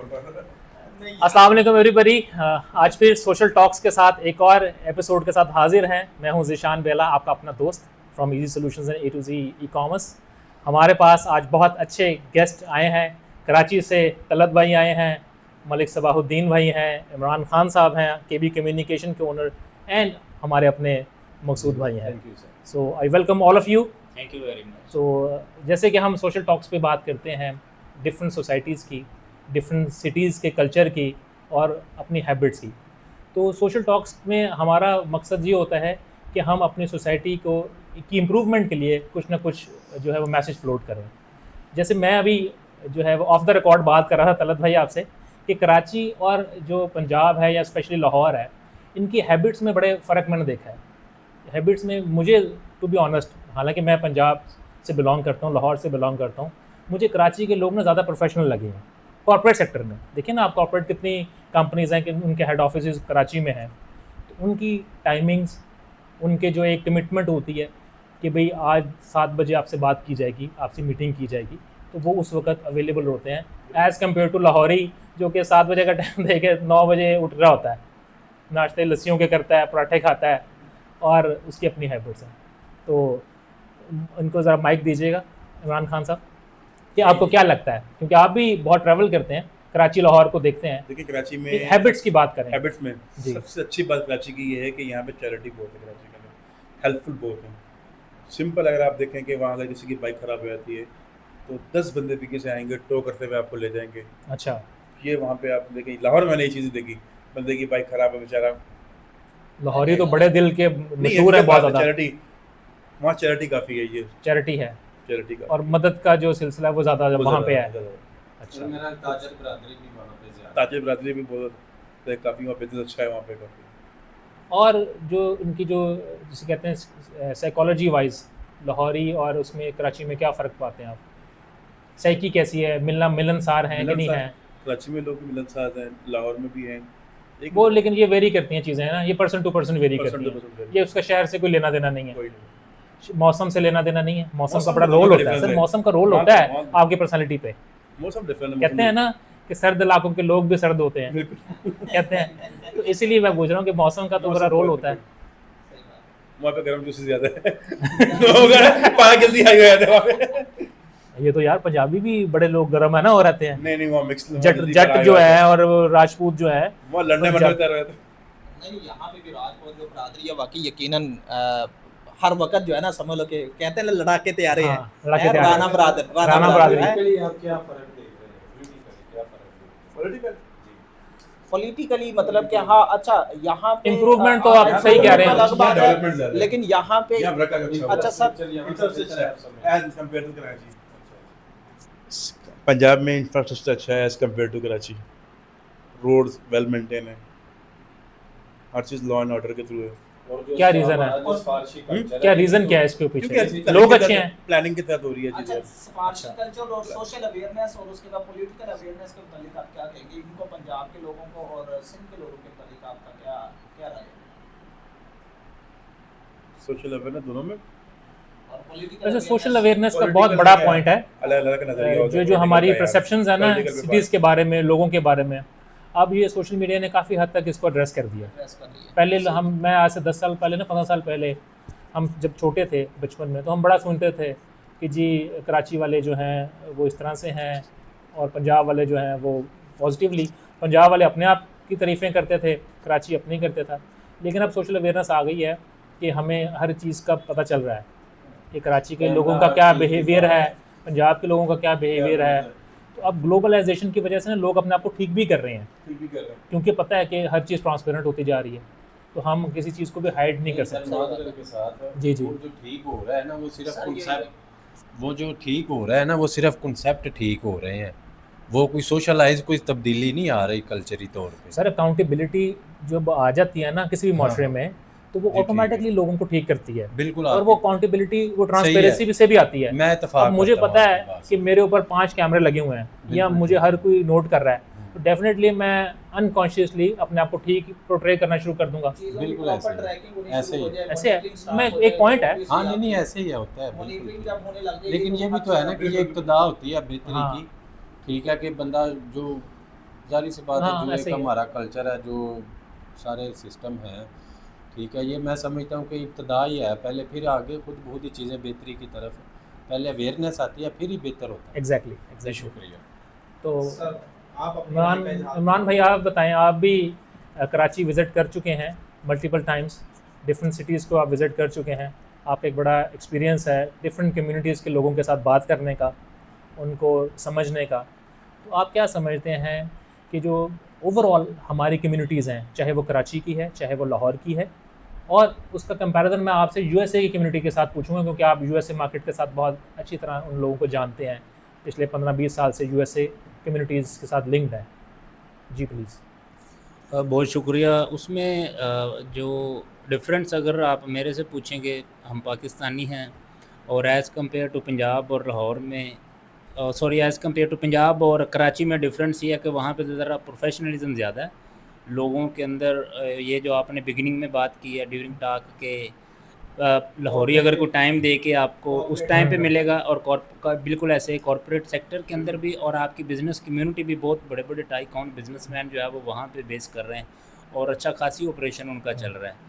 अस्सलाम वालेकुम एवरीबॉडी। आज फिर सोशल टॉक्स के साथ एक और एपिसोड के साथ हाजिर हैं। मैं हूं ज़ीशान बेला, आपका अपना दोस्त from easy solutions and A to G ecommerce. हमारे पास आज बहुत अच्छे गेस्ट आए हैं। कराची से तलत भाई आए हैं, मलिक सबाहुद्दीन भाई हैं, इमरान खान साहब हैं, केबी कम्युनिकेशन के ओनर, एंड हमारे अपने मकसूद भाई हैं। So I welcome all of you. Thank you very much. तो जैसे कि हम सोशल टॉक्स पे बात करते हैं डिफरेंट सोसाइटीज़ की, डिफरेंट सिटीज़ के कल्चर की और अपनी हैबिट्स की, तो सोशल टॉक्स में हमारा मकसद ये होता है कि हम अपनी सोसाइटी को की इम्प्रूवमेंट के लिए कुछ ना कुछ जो है वो मैसेज फ्लोट करें। जैसे मैं अभी जो है वो ऑफ द रिकॉर्ड बात कर रहा था तलत भाई आपसे कि कराची और जो पंजाब है या स्पेशली लाहौर है, इनकी हैबिट्स में बड़े फ़र्क मैंने देखा है। हैबिट्स में मुझे टू बी ऑनेस्ट, हालांकि मैं पंजाब से बिलोंग करता हूँ, लाहौर से बिलोंग करता हूँ, मुझे कराची के लोग ना ज़्यादा प्रोफेशनल लगे हैं कॉर्पोरेट सेक्टर में। देखिए ना आप, कॉर्पोरेट कितनी कंपनीज़ हैं कि उनके हेड ऑफिस कराची में हैं, तो उनकी टाइमिंग्स, उनके जो एक कमिटमेंट होती है कि भाई आज 7 बजे आपसे बात की जाएगी, आपसे मीटिंग की जाएगी, तो वो उस वक्त अवेलेबल होते हैं एज़ कम्पेयर टू लाहौरी जो कि 7 बजे का टाइम दे के 9 बजे उठ रहा होता है, नाश्ते लस्सियों के करता है, पराठे खाता है और उसकी अपनी हैबिट्स हैं। तो इनको ज़रा माइक दीजिएगा इमरान खान साहब, कि आपको क्या लगता है, क्योंकि आप भी बहुत ट्रैवल करते हैं, कराची लाहौर को देखते हैं। देखिए कराची में हैबिट्स की बात करें, हैबिट्स में जी। सबसे अच्छी बात कराची की ये है कि यहाँ पे चैरिटी बहुत है। कराची में हेल्पफुल बहुत है। सिंपल अगर आप देखें कि वहाँ अगर किसी की बाइक ख़राब हो जाती है तो 10 बंदे पीछे से आएंगे, टो करते हुए आपको ले जाएंगे। अच्छा, ये वहाँ पे आप देखें, लाहौर में नई चीज़ें देखी, बंदे की बाइक ख़राब है बेचारा, लाहौरी तो बड़े दिल के नहीं मशहूर है, बहुत ज़्यादा चैरिटी, वहाँ चैरिटी काफ़ी है, ये चैरिटी है चैरिटी का और मदद का जो सिलसिला है वो ज़्यादा वहाँ पे है। अच्छा, मेरा ताजर बरादरी भी वहाँ पे ज़्यादा। ताजिर बरादरी भी बहुत काफ़ी, वहाँ बिजनेस अच्छा है वहाँ पे काफ़ी। और जो उनकी जो जिसे कहते हैं साइकोलॉजी वाइज लाहौरी और उसमें कराची में क्या फ़र्क पाते हैं आप? साइकी कैसी है, मिलनसार हैं कि नहीं मिलनसार- हैं? कराची में लोग मिलनसार हैं, लाहौर में भी हैं। एक वो लेकिन ये वेरी करती हैं चीज़ें, है ना, ये person to person vary person करती टू हैं। पर्सन ये उसका शहर से कोई लेना देना नहीं है, कोई नहीं। मौसम से लेना देना नहीं है। मौसम का मौसम बड़ा का रोल बड़ा होता है difference सर, है। मौसम का रोल वहाँ होता है वहाँ- आपकी पर्सनालिटी पे। मौसम डिफरेंट कहते हैं ना कि सर्द इलाकों के लोग भी सर्द होते हैं, कहते हैं, तो इसीलिए मैं पूछ रहा हूँ कि मौसम का तो बड़ा रोल होता है। वहाँ पे गर्म जूसेस ज्यादा है। लोग पानी जल्दी हाई हो जाते हैं वहाँ पे। ये तो यार पंजाबी भी बड़े लोग गर्म है ना हो रहते हैं, नहीं वहाँ मिक्स जट जो है और वो राजपूत जो है वहाँ लड़ने पंजाब- बनते रहते हैं। नहीं, यहाँ पे भी राजपूत जो बरादरी है वाकई यकीनन हर वक्त जो है ना, समझ लो कि कहते हैं ना लड़ाके तैयारे हैं। हाँ, लड़ाके तैयारे राना हैं। बरादर राना बरादरी। है। पॉलिटिकली आप क्या फर्क देख रहे हैं? पॉलिटिकली क्या फर्क देख रहे हैं? पॉलिटिकली मतलब कि हाँ, अच्छा यहाँ पे Improvement तो आप सही कह रहे हैं। अलग बात है, Development ज़्यादा है। लेकिन यहाँ पे यहाँ रखा अच्छा अच्छा सर, इंफ्रास्ट्रक्चर है as compare to Karachi. Punjab में इंफ्रास्ट्रक्चर अच्छा है as compare to Karachi. Roads well maintain है, हर चीज़ लॉ एंड ऑर्डर के थ्रू है। क्या रीज़न है? क्या रीज़न क्या है इसके पीछे? लोग अच्छे हैं, प्लानिंग के तहत हो रही है अच्छा चीज़ें। सिफारशी कल्चर और सोशल अवेयरनेस और उसके बाद पॉलिटिकल अवेयरनेस के मुतालिक आप क्या कहेंगे? इनको पंजाब के लोगों को और सिंध के लोगों के मुतालिक आपका क्या क्या राय है? सोशल अवेयरनेस दोनों में और पॉलिटिकल वैसे सोशल अवेयरनेस का बहुत बड़ा पॉइंट है। अलग अलग नजरिया होता है। जो हमारी परसेप्शंस है ना Political सिटीज़ के बारे में, लोगों के बारे में, अब ये सोशल मीडिया ने काफ़ी हद तक इसको एड्रेस कर दिया। पहले मैं आज से 10 साल पहले ना, 15 साल पहले, हम जब छोटे थे बचपन में, तो हम बड़ा सुनते थे कि जी कराची वाले जो हैं वो इस तरह से हैं और पंजाब वाले जो हैं वो पॉजिटिवली, पंजाब वाले अपने आप की तारीफ़ें करते थे, कराची अपनी करते था। लेकिन अब सोशल अवेयरनेस आ गई है कि हमें हर चीज़ का पता चल रहा है कि कराची के लोगों का क्या बिहेवियर है, पंजाब के लोगों का क्या बिहेवियर है। तो अब ग्लोबलाइजेशन की वजह से ना लोग अपने आप को ठीक भी कर रहे हैं, क्योंकि पता है कि हर चीज़ ट्रांसपेरेंट होती जा रही है, तो हम किसी चीज़ को भी हाइड नहीं कर सकते। के साथ जी, जी। वो जो ठीक हो रहा है ना, वो सिर्फ सर, कॉन्सेप्ट, वो जो ठीक हो रहा है ना, वो सिर्फ कॉन्सेप्ट ठीक हो रहे हैं। वो कोई सोशलाइज कोई तब्दीली नहीं आ रही कल्चरी तौर पे। सर अकाउंटेबिलिटी जब आ जाती है ना किसी भी माशरे हाँ, में, तो वो जी, ठीक ऑटोमेटिकली लोगों को ठीक करती है, बिल्कुल और आपकी- वो अकाउंटेबिलिटी वो ट्रांसपेरेंसी से भी आती है। मैं इत्तेफाक अब मुझे करता हूँ पता आपकी है बात कि से। मेरे ऊपर 5 कैमरे लगे हुए हैं या बिल्कुल। मुझे हर कोई नोट कर रहा है, तो डेफिनेटली मैं अनकॉन्शियसली अपने आप को ठीक पोर्ट्रे करना शुरू कर दूंगा। बिल्कुल ऐसे ही। ऐसे है, मैं एक पॉइंट है। हाँ नहीं ऐसे ही होता है मॉनिटरिंग बिल्कुल। जब होने लग जाएगी लेकिन ये भी तो है ना कि ये इब्तदा होती है बेहतरी हाँ। की। ठीक है कि बंदा जो जाहिर सी बात है, हाँ जो ऐसे एक ही है। हमारा कल्चर है, जो सारे सिस्टम हैं, ठीक है, ये मैं समझता हूँ कि इब्तदा ही है, पहले फिर आगे खुद बहुत ही चीज़ें बेहतरी की तरफ, पहले अवेयरनेस आती है फिर ही बेहतर होता है। एग्जैक्टली जी एग्जैक्टली। शुक्रिया। तो सर आप अपनी राय इमरान का इजहार इमरान भाई कीजिए। आप बताएं, आप भी कराची विज़िट कर चुके हैं मल्टीपल टाइम्स, डिफरेंट सिटीज़ को आप विज़िट कर चुके हैं, आपका एक बड़ा एक्सपीरियंस है डिफरेंट कम्युनिटीज़ के लोगों के साथ बात करने का, उनको समझने का। तो आप क्या समझते हैं कि जो ओवरऑल हमारी कम्युनिटीज़ हैं, चाहे वो कराची की है, चाहे वो लाहौर की है, और उसका कंपैरिजन मैं आपसे यूएसए की कम्युनिटी के साथ पूछूंगा, क्योंकि आप यूएसए मार्केट के साथ बहुत अच्छी तरह उन लोगों को जानते हैं, पिछले 15-20 साल से यूएसए कम्युनिटीज़ के साथ लिंक्ड है। जी प्लीज़। बहुत शुक्रिया। उसमें जो डिफरेंस अगर आप मेरे से पूछेंगे, हम पाकिस्तानी हैं और एज़ कम्पेयर टू पंजाब और लाहौर में, sorry, as compare to Punjab और कराची में डिफरेंस ये है कि वहाँ पे ज़रा प्रोफेशनलिज्म ज़्यादा है लोगों के अंदर। ये जो आपने बिगिनिंग में बात की है ड्यूरिंग टॉक के, लाहौरी अगर कोई टाइम दे के आपको उस टाइम पे मिलेगा, और बिल्कुल ऐसे कॉरपोरेट सेक्टर के अंदर भी, और आपकी बिज़नेस कम्युनिटी भी, बहुत बड़े बड़े टाइकॉन बिजनेसमैन जो है वो वहाँ पे बेस कर रहे हैं और अच्छा खासी ऑपरेशन उनका चल रहा है।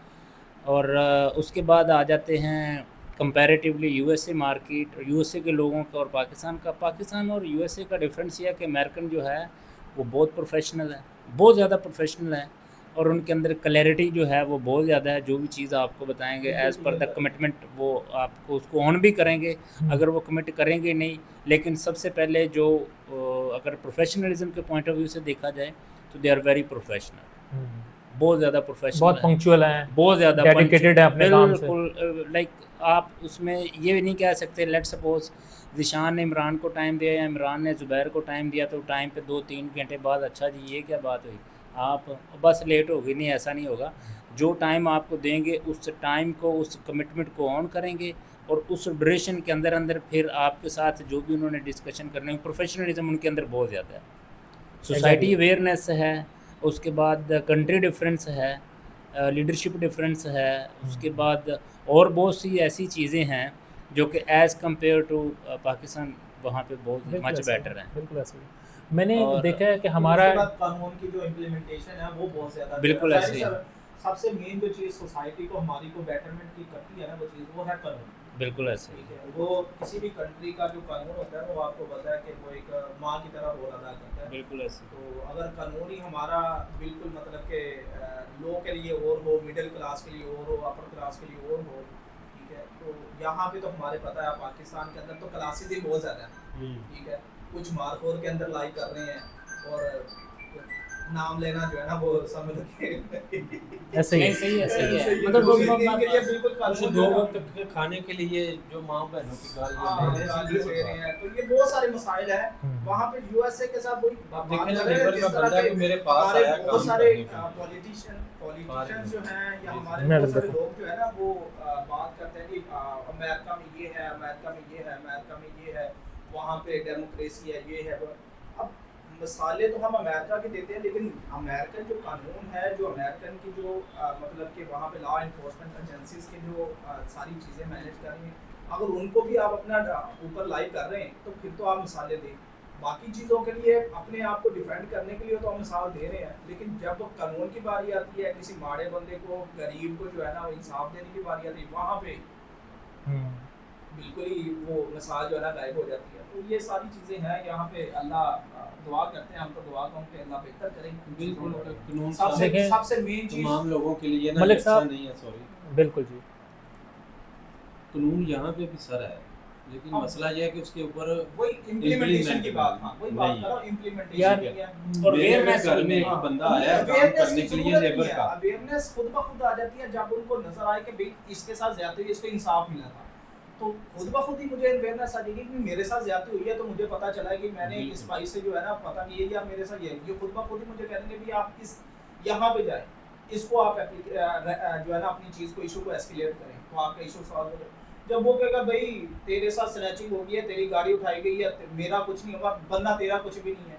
और उसके बाद आ जाते हैं कंपैरेटिवली यूएसए मार्केट, यूएसए के लोगों का और पाकिस्तान का। पाकिस्तान और यूएसए का डिफरेंस ये है कि अमेरिकन जो है वो बहुत प्रोफेशनल है, बहुत ज़्यादा प्रोफेशनल है, और उनके अंदर क्लैरिटी जो है वो बहुत ज़्यादा है। जो भी चीज़ आपको बताएंगे एज़ पर द कमिटमेंट, वो आपको उसको ऑन भी करेंगे अगर वो कमिट करेंगे नहीं। लेकिन सबसे पहले जो अगर प्रोफेशनलिज्म के पॉइंट ऑफ व्यू से देखा जाए तो दे आर वेरी प्रोफेशनल, बहुत ज़्यादा प्रोफेशनल बहुत है, पंक्चुअल हैं, बहुत ज़्यादा डेडिकेटेड है अपने काम से। बिल्कुल। लाइक आप उसमें ये नहीं कह सकते लेट सपोज ज़िशान ने इमरान को टाइम दिया या इमरान ने ज़ुबैर को टाइम दिया तो टाइम पे 2-3 घंटे बाद अच्छा जी ये क्या बात हुई, आप बस लेट हो गई, नहीं, ऐसा नहीं होगा। जो टाइम आपको देंगे उस टाइम को, उस कमिटमेंट को ऑन करेंगे, और उस ड्यूरेशन के अंदर अंदर फिर आपके साथ जो भी उन्होंने डिस्कशन करने, प्रोफेशनलिज्म उनके अंदर बहुत ज़्यादा है, सोसाइटी अवेयरनेस है, उसके बाद कंट्री डिफरेंस है, लीडरशिप डिफरेंस है, उसके बाद और बहुत सी ऐसी चीज़ें हैं जो कि एज़ कम्पेयर टू पाकिस्तान वहाँ पे बहुत बिल्कुल मच ऐसा ही, बेटर हैं। बिल्कुल ऐसा ही। मैंने और देखा है कि उसके हमारा बाद कानून की जो इम्प्लीमेंटेशन है वो बहुत ज़्यादा बिल्कुल जाहिर ऐसे ही। सा- सबसे मेन जो चीज़ सोसाइटी को हमारी को बेटरमेंट की करती है ना, वो चीज़ वो है कानून। बिल्कुल ऐसे ही। ठीक है, वो किसी भी कंट्री का जो कानून होता है वो आपको पता है कि वो एक माँ की तरह रोल अदा करता है। बिल्कुल ऐसे। तो अगर कानून ही हमारा बिल्कुल मतलब कि लो के लिए और हो, मिडिल क्लास के लिए और हो, अपर क्लास के लिए और हो, ठीक है, तो यहाँ पे तो हमारे पता है पाकिस्तान के अंदर तो क्लासेस ही बहुत ज़्यादा है। ठीक है, कुछ मारखोर के अंदर लाइक कर रहे हैं, और नाम लेना जो है ना वो समझ के ऐसे ही नहीं, सही है, सही है। मतलब मतलब उसी दिन के लिए बिल्कुल कुछ कानून दो जो है ना, वक्त के खाने के लिए जो माँ बहनों की हाँ, गालियाँ गाली दे रहे हैं, तो ये बहुत सारे मसाइल हैं। वहाँ पे यूएसए के साथ वही बात देखें ना, कर रहे हैं, लेबर जिस का तरह बंदा के भी मेरे पास हमारे आया बहुत काम सारे करने के लिए। पॉलिटिशियन जो हैं या हमारे मैं बहुत सारे देखो। लोग जो है ना वो बात करते हैं कि अमेरिका में ये है, अमेरिका में ये है, अमेरिका में ये है, वहाँ पे डेमोक्रेसी है, ये है वो। अब मिसालें तो हम अमेरिका की देते हैं, लेकिन अमेरिकन जो कानून है, जो अमेरिकन की जो मतलब कि वहाँ पे लॉ इन्फोर्समेंट एजेंसीज के जो सारी चीज़ें मैनेज कर रही हैं, अगर उनको भी आप अपना ऊपर लाइव कर रहे हैं तो फिर तो आप मिसालें दें। बाकी चीज़ों के लिए अपने आप को डिफेंड करने के लिए तो हम मिसाल दे रहे हैं, लेकिन जब कानून की बारी आती है, किसी माड़े बंदे को, गरीब को जो है ना इंसाफ देने की बारी आती है, वहाँ पे बिल्कुल ही वो मिसाल जो है ना गायब हो जाती है। तो ये सारी चीज़ें हैं यहाँ पे। अल्लाह दुआ करते हैं, हम तो दुआ करूँ कि अल्लाह बेहतर करें। बिल्कुल, कानून सबसे देखें, सबसे मेन चीज़ तमाम लोगों के लिए ना मलिक ऐसा साहब, नहीं है, सॉरी, बिल्कुल जी, कानून यहाँ पे भी सर है, लेकिन अब- मसला ये है कि उसके ऊपर वही इम्प्लीमेंटेशन की बात, हाँ वही बात नहीं कर है। रहा हूँ, इम्प्लीमेंटेशन यार, नहीं है। और मेरे awareness घर में एक हाँ, बंदा आया काम awareness करने की के लिए ज़रूरत लेबर नहीं है। का। अवेयरनेस खुद ब खुद आ जाती है जब उनको नजर आए कि भाई इसके साथ ज्यादती हुई, इसको इंसाफ मिला था, तो खुद ब खुद ही मुझे अवेयरनेस आ जाएगी कि मेरे साथ ज्यादती हुई है, तो मुझे पता चला है कि मैंने बिल्कुल। इस भाई से जो है ना पता नहीं है यार मेरे साथ ये खुद ब खुद ही मुझे कह देंगे भी आप इस यहाँ पे जाए, इसको आप जो है ना अपनी चीज़ को, इशू को एस्केलेट करें तो आपका इशू सॉल्व हो जाए। जब वो कहेगा भाई तेरे साथ स्नैचिंग हो गई है, तेरी गाड़ी उठाई गई है, मेरा कुछ नहीं होगा, बंदा तेरा कुछ भी नहीं है,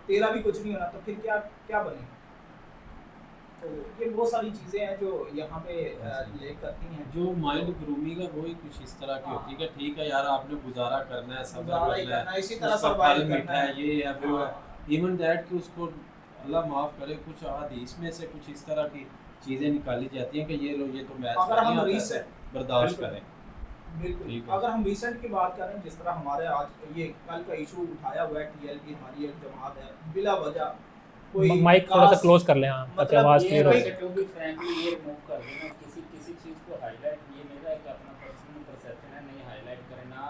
तेरा भी कुछ नहीं होना, तो फिर क्या क्या बनेगा? तो ये बहुत सारी चीज़ें हैं जो यहाँ पे रिलेट करती हैं। जो माइंड ग्रूमिंग है वही कुछ इस तरह की होती है कि ठीक है यार आपने गुजारा करना है, सब्र गुजारा ही करना करना है, है, इसी तरह उसका survive फल करना मीठा है, है। ये है वो है, इवन दैट कि उसको अल्लाह माफ़ करे कुछ हदीस में से कुछ इस तरह की चीज़ें निकाली जाती हैं कि ये लोग ये तो मैच अगर हम नहीं आता है, recent- बर्दाश्त बिल्कुल। करें। बिल्कुल ठीक है। अगर हम रिसेंट की बात करें, जिस तरह हमारे आज ये कल का इशू उठाया हुआ है, टीएल की हमारी एक जमात है, बिला वजह कोई माइक थोड़ा सा खास- क्लोज कर लें हाँ, ताकि मतलब आवाज़ ये क्लियर हो कोई- जाए। टू बी फ्रैंकली ये रिमूव कर देना किसी किसी चीज़ को हाईलाइट, ये मेरा एक अपना पर्सनल परसेप्शन है, नहीं हाईलाइट करना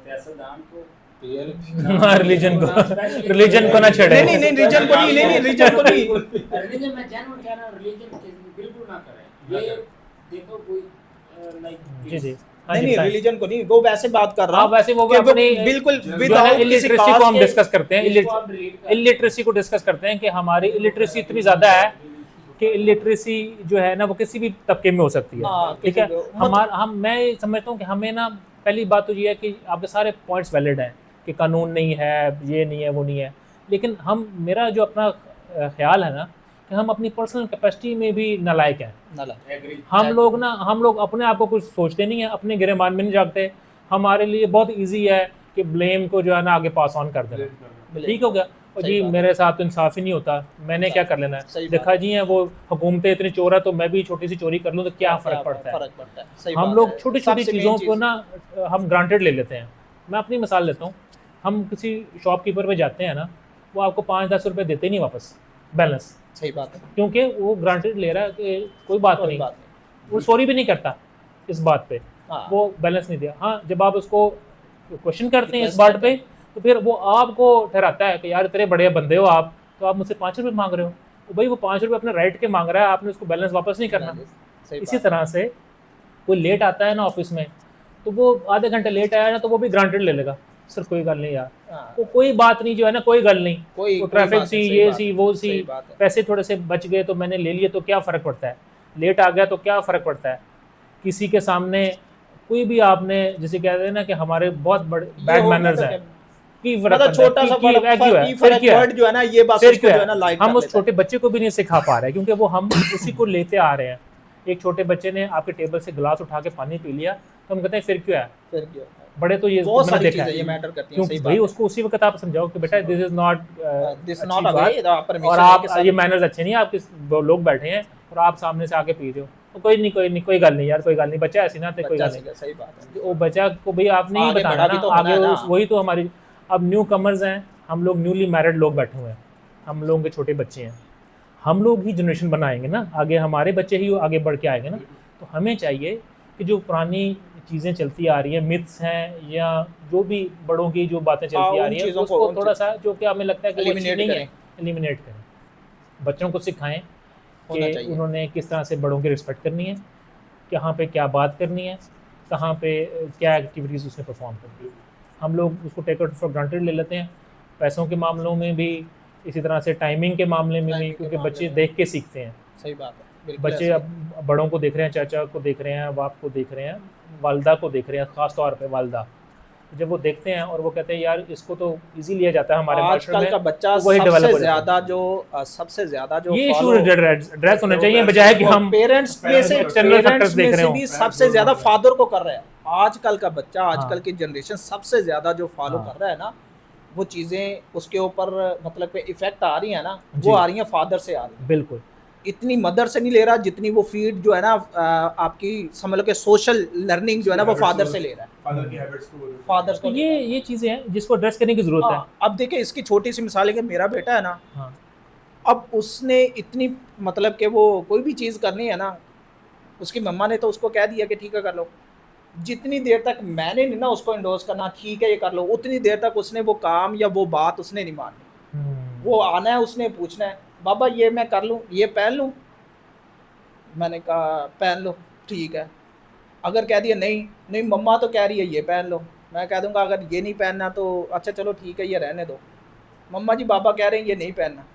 फैसलदान को हाँ, religion को ना छेड़े। नहीं नहीं रीजन को नहीं रीजन को नहीं रिलीजन में जेन्युइन कह रहा हूं, रिलीजन बिल्कुल ना करें। ये देखो कोई जी जी हाँ नहीं जी नहीं बताएं। रिलीजन को नहीं, वो वैसे बात कर रहा हाँ हूँ वैसे वो कि वो अपनी बिल्कुल जो है विदाउट किसी इलिटरेसी को कास्ट हम के- डिस्कस करते हैं, इलिटरेसी को डिस्कस करते हैं कि हमारी इलिटरेसी इतनी ज़्यादा है कि इलिटरेसी जो है ना वो किसी भी तबके में हो सकती है। हाँ, ठीक है, किसी को- हमारा मैं ये समझता हूँ कि हमें ना पहली बात तो ये है कि आपके सारे पॉइंट्स वैलिड हैं कि कानून नहीं है, ये नहीं है, वो नहीं है, लेकिन मेरा जो अपना ख्याल है ना कि हम अपनी पर्सनल कैपेसिटी में भी नालायक हैं। एग्री। हम लोग अपने आप को कुछ सोचते नहीं है, अपने गिरेबान में नहीं जागते। हमारे लिए बहुत इजी है कि ब्लेम को जो है ना आगे पास ऑन कर देना। ठीक हो गया, और सही जी बात है। मेरे साथ तो इंसाफ ही नहीं होता, मैंने क्या कर लेना सही है। बात देखा जी है वो हुकूमतें इतनी चोर है तो मैं भी छोटी सी चोरी कर लूँ तो क्या फ़र्क पड़ता है। फर्क पड़ता है, सही हम बात लोग है। छोटी छोटी सबसे चीज़ों main को चीज़- ना हम ग्रांटेड ले लेते हैं। मैं अपनी मिसाल लेता हूँ, हम किसी शॉपकीपर पे जाते हैं ना, वो आपको 5-10 रुपये देते नहीं वापस बैलेंस, सही बात है, क्योंकि वो ग्रांटेड ले रहा है कि कोई बात कोई नहीं, बात नहीं। वो सॉरी भी नहीं करता इस बात पे, हाँ, वो बैलेंस नहीं दिया। हाँ, जब आप उसको क्वेश्चन करते हैं इस Request बात करते पे तो फिर वो आपको ठहराता है कि यार इतने बड़े बंदे हो आप, तो आप मुझसे 5 रुपये मांग रहे हो। तो भाई वो 5 रुपये अपने राइट के मांग रहा है, आपने उसको बैलेंस वापस नहीं करना। सही इसी बात तरह से कोई लेट आता है ना ऑफिस में, तो वो आधे घंटे लेट आया ना तो वो भी ग्रांटेड ले लेगा, सर कोई गल नहीं यार, है। हाँ, वो कोई बात नहीं जो है ना, कोई गल नहीं, कोई वो कोई ट्रैफिक बात सी नहीं, सही ये बात सी है, वो सही सी, बात है। पैसे थोड़े से बच गए तो मैंने ले लिए, तो क्या फ़र्क पड़ता है। लेट आ गया तो क्या फ़र्क पड़ता है। किसी के सामने कोई भी आपने जैसे कहते हैं ना कि हमारे बहुत बड़े ये बैड हो गया मैनर्स तो हैं, क्या- की फर्क मतलब पड़ता है, छोटा सा की क्या फर्क है, फिर क्या है, वर्ड जो है ना, ये बात फिर उसको क्या जो है ना लाइट हम कर उस लेता है। छोटे बच्चे को भी नहीं सिखा पा रहे, क्योंकि वो हम उसी को लेते आ रहे हैं। एक छोटे बच्चे ने आपके टेबल से गिलास उठा के पानी पी लिया तो हम कहते हैं फिर क्यों है। फिर क्या? बड़े तो ये बहुत मैंने सारी देखा चीजें है, ये मैटर करती हैं, क्यों सही भाई बात उसको उसी वक्त आप समझाओ कि बेटा दिस इज नॉट है। This अच्छी not a बात, way, the permission और है आप कि सारी- ये मैनर्स अच्छे नहीं है, आप किस लोग बैठे हैं और आप सामने से आके पी रहे हो, तो कोई गल नहीं यार, कोई गल नहीं, बच्चा ऐसी ना, कोई बच्चा गल नहीं। सीखा, सही बात है। वो बच्चा को भाई आप नहीं आगे बताना बड़ा भी ना, तो होना आगे है ना। वही तो हमारी, अब न्यू कमर्स हैं, हम लोग न्यूली मैरिड लोग बैठे हुए हैं, हम लोगों के छोटे बच्चे हैं, हम लोग ही जनरेशन बनाएंगे ना आगे, हमारे बच्चे ही आगे बढ़ के आएंगे ना। तो हमें चाहिए कि जो पुरानी चीज़ें चलती आ रही हैं, मिथ्स हैं या जो भी बड़ों की जो बातें चलती आ उन रही हैं, चीज़ों को- उसको उन थोड़ा सा जो कि हमें लगता है कि वो अच्छी Eliminate नहीं है, करें। एलिमिनेट करें। बच्चों को सिखाएं होना कि चाहिए। उन्होंने किस तरह से बड़ों की रिस्पेक्ट करनी है, कहाँ पे क्या बात करनी है, कहाँ पे क्या एक्टिविटीज़ उसने परफॉर्म करनी है। हम लोग उसको टेक इट फॉर ग्रांटेड ले लेते हैं, पैसों के मामलों में भी, इसी तरह से टाइमिंग के मामले में भी, Timing के क्योंकि मामले बच्चे में। देख के सीखते हैं। सही बात है, बिल्कुल बच्चे ऐसे। अब बड़ों को देख रहे हैं, चाचा को देख रहे हैं, बाप को देख रहे हैं, वालदा को देख रहे हैं, ख़ास तौर पे वालदा, जब वो देखते हैं और वो कहते हैं यार इसको तो इजी लिया जाता है हमारे माशरे आजकल में, का बच्चा तो वही develop सबसे हो जाता है। ज्यादा जो सबसे ज्यादा जो ये इशू follow- एड्रेस होने चाहिए, बजाय कि हम पेरेंट्स में से external factors पेरेंट्स देख में रहे से हों। भी सबसे ज्यादा फादर को कर रहा है। आजकल का बच्चा, हाँ। आजकल की जनरेशन सबसे ज्यादा जो फॉलो हाँ। कर रहा है ना, वो चीजें उसके ऊपर मतलब पे इफेक्ट आ रही है ना, जी। वो आ रही है फादर से आ रही है। बिल्कुल इतनी मदर से नहीं ले रहा जितनी वो फीड जो है ना आपकी समझ लो कि सोशल लर्निंग जो है ना वो फादर से ले रहा है, फादर की हैबिट्स को फादर तो को ले रहा है। ये चीज़ें हैं जिसको एड्रेस करने की ज़रूरत है। हाँ, अब देखिए इसकी छोटी सी मिसाल है कि मेरा बेटा है ना, हाँ अब उसने इतनी मतलब कि वो कोई भी चीज़ करनी है ना, उसकी मम्मा ने तो उसको कह दिया कि ठीक है कर लो। जितनी देर तक मैंने नहीं ना उसको इंडोर्स करना ठीक है ये कर लो, उतनी देर तक उसने वो काम या वो बात उसने नहीं माननी। वो आना है, उसने पूछना है बाबा ये मैं कर लूँ, ये पहन लूँ, मैंने कहा पहन लो ठीक है। अगर कह दिया नहीं नहीं मम्मा तो कह रही है ये पहन लो, मैं कह दूंगा अगर ये नहीं पहनना तो अच्छा चलो ठीक है ये रहने दो, मम्मा जी पापा कह रहे हैं ये नहीं पहनना।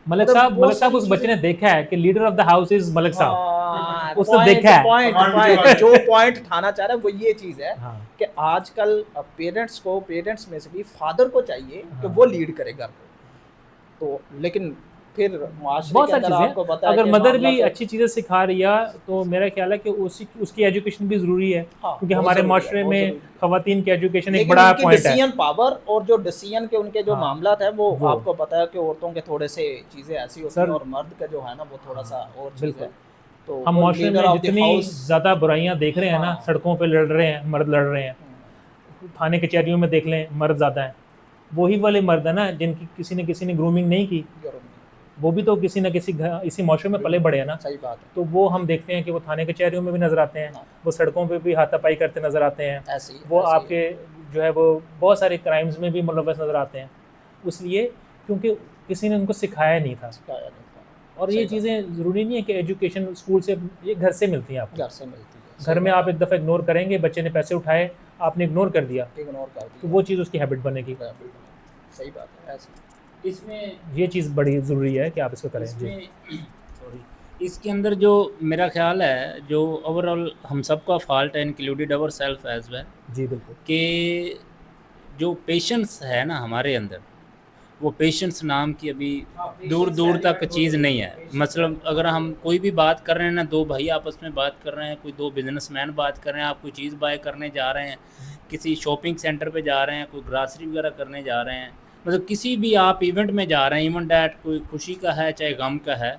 मलिक मतलब साहब, वो मलिक साहब सारी उस बच्चे ने देखा है कि leader of the house is Malik साहब। हाँ, उसने point- देखा है। point, जो पॉइंट उठाना चाह रहा है वो ये चीज़ है हाँ कि आजकल पेरेंट्स में से भी फादर को चाहिए कि हाँ। वो लीड करे घर को। तो लेकिन फिर माशरे बहुत के सारी अंदर चीज़ें आपको पता है अगर कि मदर मामला भी तो- अच्छी चीज़ें सिखा रही है तो मेरा ख्याल है कि उसकी एजुकेशन भी ज़रूरी है, हाँ, क्योंकि बहुत हमारे ज़रूरी है, माशरे बहुत में ज़रूरी है। ख़वातीन की एजुकेशन एक लेकिन बड़ा उनकी पॉइंट है। डिसीजन पावर और जो डिसीजन के उनके जो हाँ, मामलात है वो वो आपको पता है कि औरतों के थोड़े से चीज़ें ऐसी होती हैं सर और मर्द का जो है ना वो थोड़ा सा और चीज़ बिल्कुल। है। तो हम वो माशरे लीडर में ऑफ द जितनी हाउस। ज़्यादा बुराइयां देख रहे हैं ना, हाँ। सड़कों पे लड़ रहे हैं मर्द, लड़ रहे हैं, थाने कचहरियों में देख लें मर्द ज़्यादा हैं। वही वाले मर्द है ना जिनकी किसी ने ग्रूमिंग नहीं की, वो भी तो किसी न किसी इसी माशरे में पले बड़े हैं ना। सही बात है। तो वो हम देखते हैं कि वो थाने कचहरियों में भी नज़र आते हैं, हाँ। वो सड़कों पे भी हाथापाई करते नज़र आते हैं, ऐसे ही वो ऐसे ही आपके जो है वो बहुत सारे क्राइम्स में भी मुलव्वस नज़र आते हैं, इसलिए क्योंकि किसी ने उनको सिखाया नहीं था। सिखाया नहीं था। और सही ये बात। चीज़ें ज़रूरी नहीं है कि एजुकेशन स्कूल से, ये घर से मिलती हैं आपको। घर से मिलती है। घर में आप एक दफ़ा इग्नोर करेंगे, बच्चे ने पैसे उठाए, आपने इग्नोर कर दिया, इग्नोर कर तो दिया। वो चीज़ उसकी हैबिट बनेगी। सही बात है। ऐसे इसमें ये चीज़ बड़ी ज़रूरी है कि आप इसको करें। जी इसमें सॉरी, इसके अंदर जो मेरा ख्याल है, जो ओवरऑल हम सबका फॉल्ट है, included our self as well, जी बिल्कुल। कि जो पेशेंस है ना हमारे अंदर, वो पेशेंस नाम की अभी दूर दूर तक चीज़ नहीं है। मतलब अगर हम कोई भी बात कर रहे हैं ना, दो भाई आपस में बात कर रहे हैं, कोई दो बिजनेसमैन बात कर रहे हैं, आप कोई चीज़ बाय करने जा रहे हैं, किसी शॉपिंग सेंटर पे जा रहे हैं, कोई ग्रासरी वगैरह करने जा रहे हैं, मतलब किसी भी आप इवेंट में जा रहे हैं, इवन डैट कोई खुशी का है चाहे गम का है,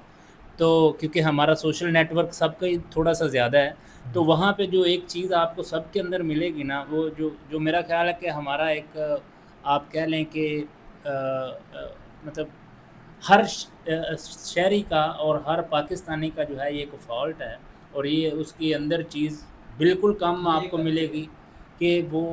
तो क्योंकि हमारा सोशल नेटवर्क सबका ही थोड़ा सा ज़्यादा है, तो वहाँ पे जो एक चीज़ आपको सबके अंदर मिलेगी ना, वो जो मेरा ख्याल है कि हमारा एक आप कह लें कि मतलब हर शहरी का और हर पाकिस्तानी का जो है ये एक फ़ॉल्ट है, और ये उसके अंदर चीज़ बिल्कुल कम आपको मिलेगी कि वो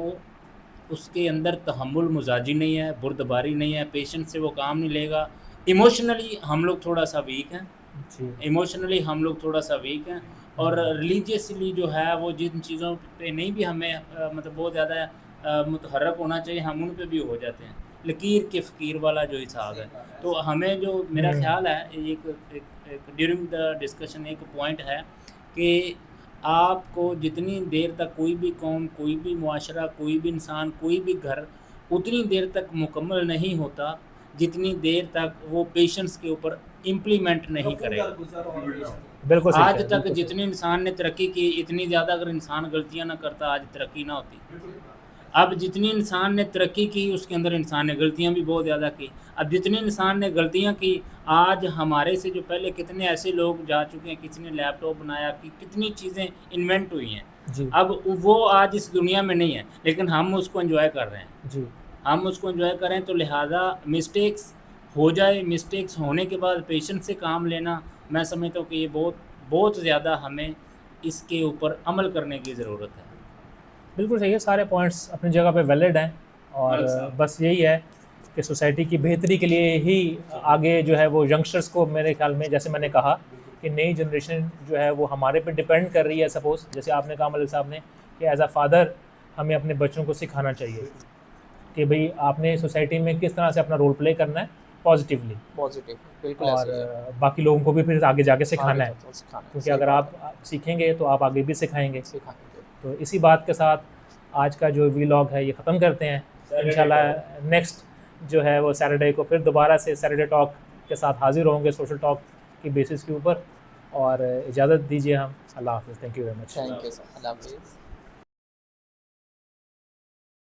उसके अंदर तहम्मुल मजाजी नहीं है, बुर्दबारी नहीं है, पेशेंस से वो काम नहीं लेगा। इमोशनली हम लोग थोड़ा सा वीक हैं, जी इमोशनली हम लोग थोड़ा सा वीक हैं, और रिलीजियसली जो है वो जिन चीज़ों पे नहीं भी हमें मतलब बहुत ज़्यादा मुतहर्रक होना चाहिए, हम उन पे भी हो जाते हैं। लकीर के फ़कीर वाला जो हिसाब है, तो हमें जो मेरा ख्याल है, एक ड्यूरिंग द डिस्कशन एक पॉइंट है कि आपको जितनी देर तक कोई भी कौम, कोई भी मुआशरा, कोई भी इंसान, कोई भी घर उतनी देर तक मुकम्मल नहीं होता जितनी देर तक वो पेशेंस के ऊपर इम्प्लीमेंट नहीं करेगा। बिल्कुल सही आज कह रहे हैं, तक जितने इंसान ने तरक्की की, इतनी ज़्यादा अगर इंसान गलतियां ना करता, आज तरक्की ना होती। अब जितनी इंसान ने तरक्की की, उसके अंदर इंसान ने गलतियां भी बहुत ज़्यादा की। अब जितने इंसान ने गलतियां की, आज हमारे से जो पहले कितने ऐसे लोग जा चुके हैं, किसी ने लैपटॉप बनाया, कि कितनी चीज़ें इन्वेंट हुई हैं, जी अब वो आज इस दुनिया में नहीं है, लेकिन हम उसको एंजॉय कर रहे हैं। जी हम उसको एंजॉय करें, तो लिहाजा मिस्टेक्स हो जाए, मिस्टेक्स होने के बाद पेशेंस से काम लेना, मैं समझता हूँ कि ये बहुत बहुत ज़्यादा हमें इसके ऊपर अमल करने की ज़रूरत है। बिल्कुल सही है, सारे पॉइंट्स अपनी जगह पे वैलिड हैं, और मलिक साहब। बस यही है कि सोसाइटी की बेहतरी के लिए ही आगे जो है वो यंगस्टर्स को, मेरे ख्याल में जैसे मैंने कहा कि नई जनरेशन जो है वो हमारे पे डिपेंड कर रही है। सपोज़ जैसे आपने कहा मलिक साहब ने कि एज अ फादर हमें अपने बच्चों को सिखाना चाहिए कि भाई आपने सोसाइटी में किस तरह से अपना रोल प्ले करना है पॉजिटिवली, पॉजिटिव बिल्कुल और ऐसे ही है। बाकी लोगों को भी फिर आगे जाके सिखाना है, आगे तो सिखाना है, क्योंकि सही अगर बात आप सीखेंगे तो आप आगे भी सिखाएंगे। है, सिखाएंगे। तो इसी बात के साथ आज का जो वीलॉग है ये ख़त्म करते हैं। इंशाल्लाह नेक्स्ट जो है वो सैटरडे को फिर दोबारा से सैटरडे टॉक के साथ हाजिर होंगे, सोशल टॉक की बेसिस के ऊपर, और इजाज़त दीजिए हम। अल्लाह हाफ़िज़। Thank you very much. Thank you sir. Allah हाफिज़।